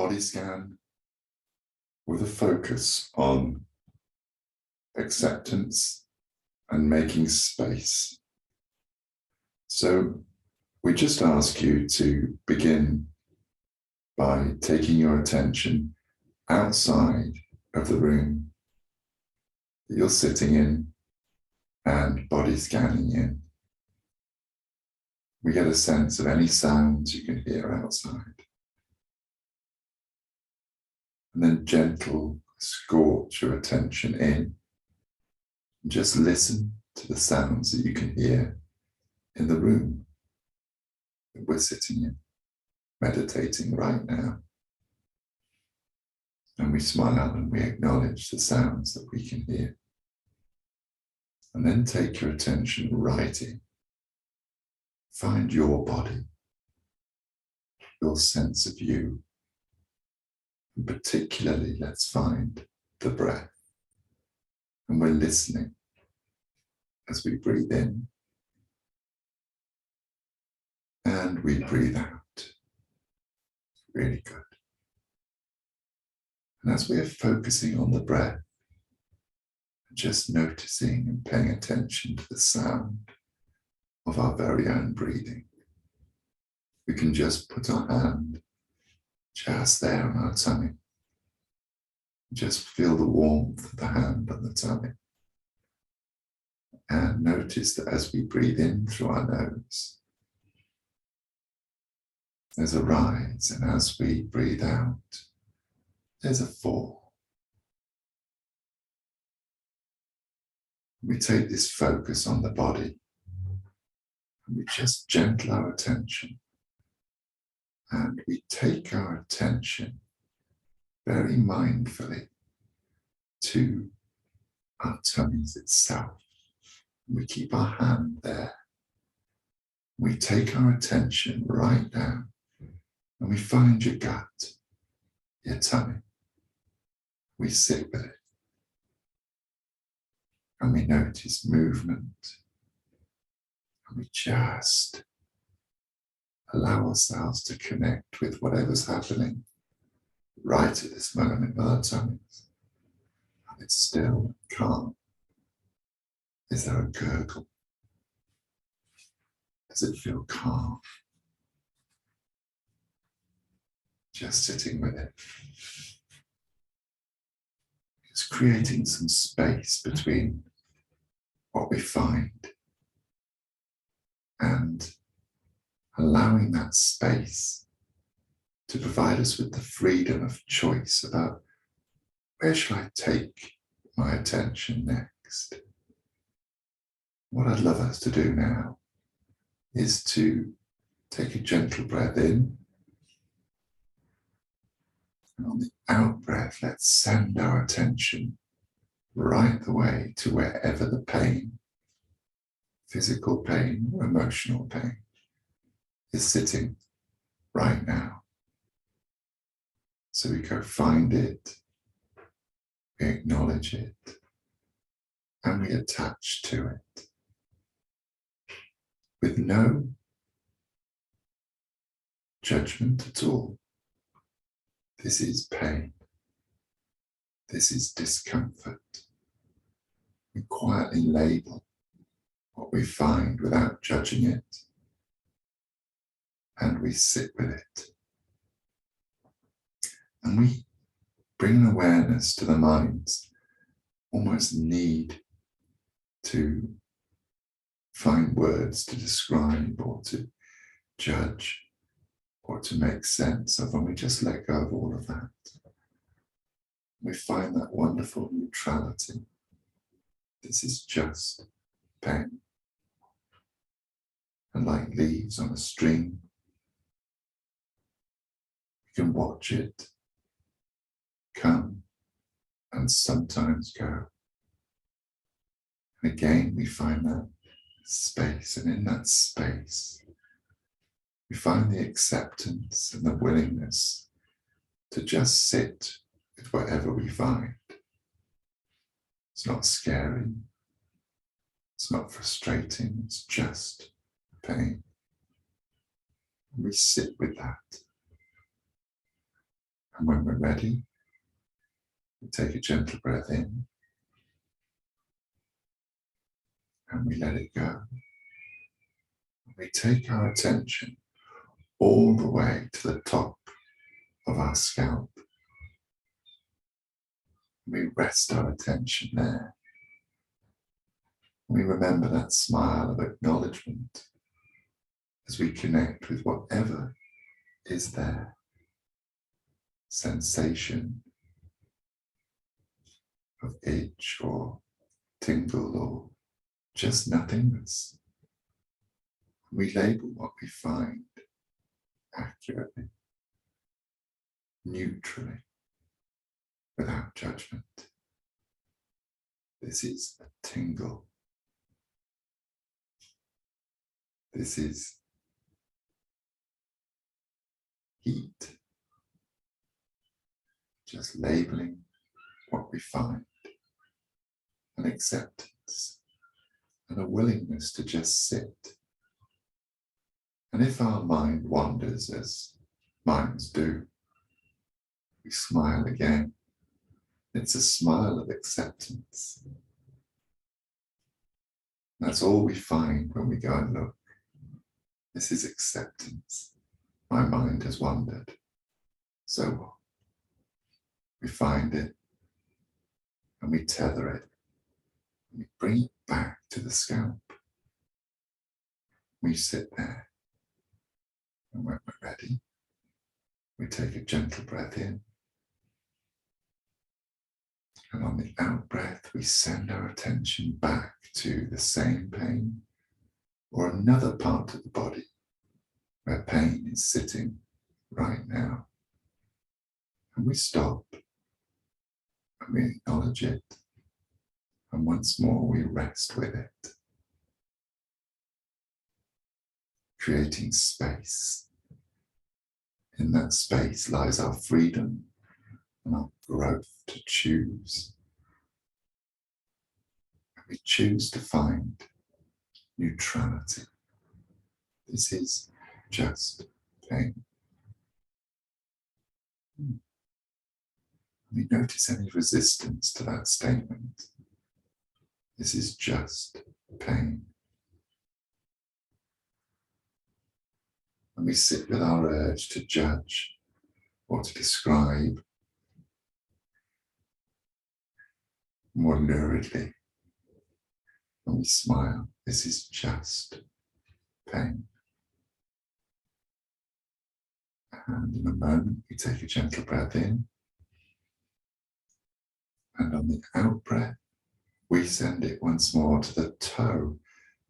body scan with a focus on acceptance and making space. So we just ask you to begin by taking your attention outside of the room that you're sitting in and body scanning in. We get a sense of any sounds you can hear outside. And then gentle escort your attention in. And just listen to the sounds that you can hear in the room that we're sitting in, meditating right now. And we smile and we acknowledge the sounds that we can hear. And then take your attention right in. Find your body, your sense of you. And particularly, let's find the breath. And we're listening as we breathe in and we breathe out. Really good. And as we're focusing on the breath, just noticing and paying attention to the sound of our very own breathing, we can just put our hand just there on our tummy. Just feel the warmth of the hand on the tummy. And notice that as we breathe in through our nose, there's a rise, and as we breathe out, there's a fall. We take this focus on the body, and we just gentle our attention, and we take our attention very mindfully to our tummies itself. We keep our hand there. We take our attention right down, and we find your gut, your tummy. We sit with it, and we notice movement, and we just allow ourselves to connect with whatever's happening right at this moment with our tummies. And it's still and calm. Is there a gurgle? Does it feel calm? Just sitting with it. Just creating some space between what we find and allowing that space to provide us with the freedom of choice about where shall I take my attention next. What I'd love us to do now is to take a gentle breath in, and on the out breath, let's send our attention right the way to wherever the pain, physical pain or emotional pain, is sitting right now. So we go find it, we acknowledge it, and we attach to it with no judgment at all. This is pain. This is discomfort. We quietly label what we find without judging it, and we sit with it. And we bring an awareness to the mind's almost need to find words to describe or to judge or to make sense of, and we just let go of all of that. We find that wonderful neutrality. This is just pain. And like leaves on a string, we can watch it come and sometimes go. And again, we find that space, and in that space, we find the acceptance and the willingness to just sit with whatever we find. It's not scary, it's not frustrating, it's just pain. And we sit with that. And when we're ready, we take a gentle breath in and we let it go. We take our attention all the way to the top of our scalp. We rest our attention there. We remember that smile of acknowledgement as we connect with whatever is there. Sensation of itch or tingle or just nothingness. We label what we find accurately, neutrally, without judgment. This is a tingle. This is heat. Just labeling what we find, an acceptance, and a willingness to just sit. And if our mind wanders, as minds do, we smile again. It's a smile of acceptance. That's all we find when we go and look. This is acceptance. My mind has wandered. So what? We find it and we tether it. We bring it back to the scalp. We sit there. And when we're ready, we take a gentle breath in. And on the out breath, we send our attention back to the same pain or another part of the body where pain is sitting right now. And we stop and we acknowledge it. And once more, we rest with it, creating space. In that space lies our freedom and our growth to choose. We choose to find neutrality. This is just pain. We notice any resistance to that statement. This is just pain. And we sit with our urge to judge or to describe more luridly. And we smile. This is just pain. And in a moment, we take a gentle breath in. And on the out breath, we send it once more to the toe,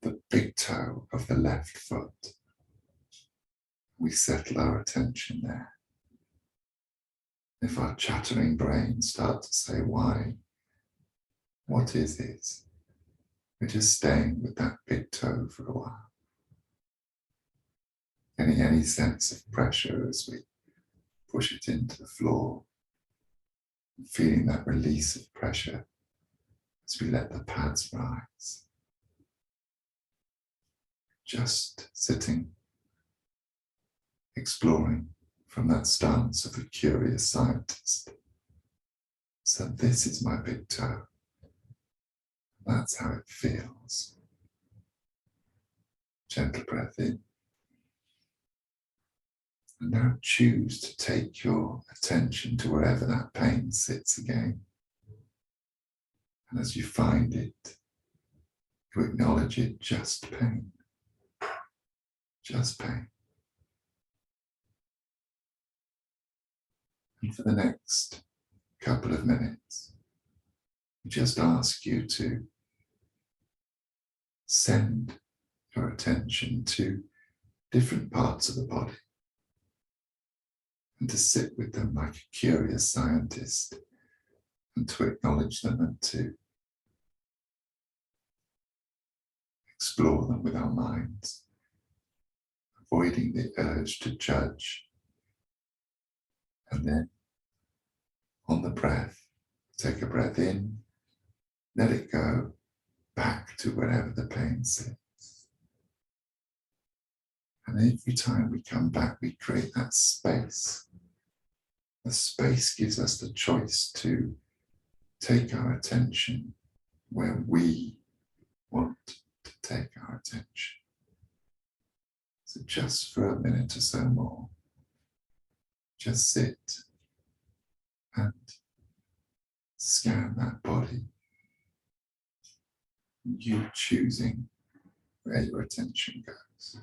the big toe of the left foot. We settle our attention there. If our chattering brain starts to say, why? What is it? We're just staying with that big toe for a while. Getting any sense of pressure as we push it into the floor. Feeling that release of pressure as we let the pads rise. Just sitting, exploring from that stance of a curious scientist. So this is my big toe. That's how it feels. Gentle breath in. And now choose to take your attention to wherever that pain sits again. And as you find it, you acknowledge it, just pain. Just pain. And for the next couple of minutes, we just ask you to send your attention to different parts of the body and to sit with them like a curious scientist and to acknowledge them and to explore them with our minds, avoiding the urge to judge. And then on the breath, take a breath in, let it go back to wherever the pain sits. And every time we come back, we create that space The space gives us the choice to take our attention where we want to take our attention. So just for a minute or so more, just sit and scan that body, you choosing where your attention goes.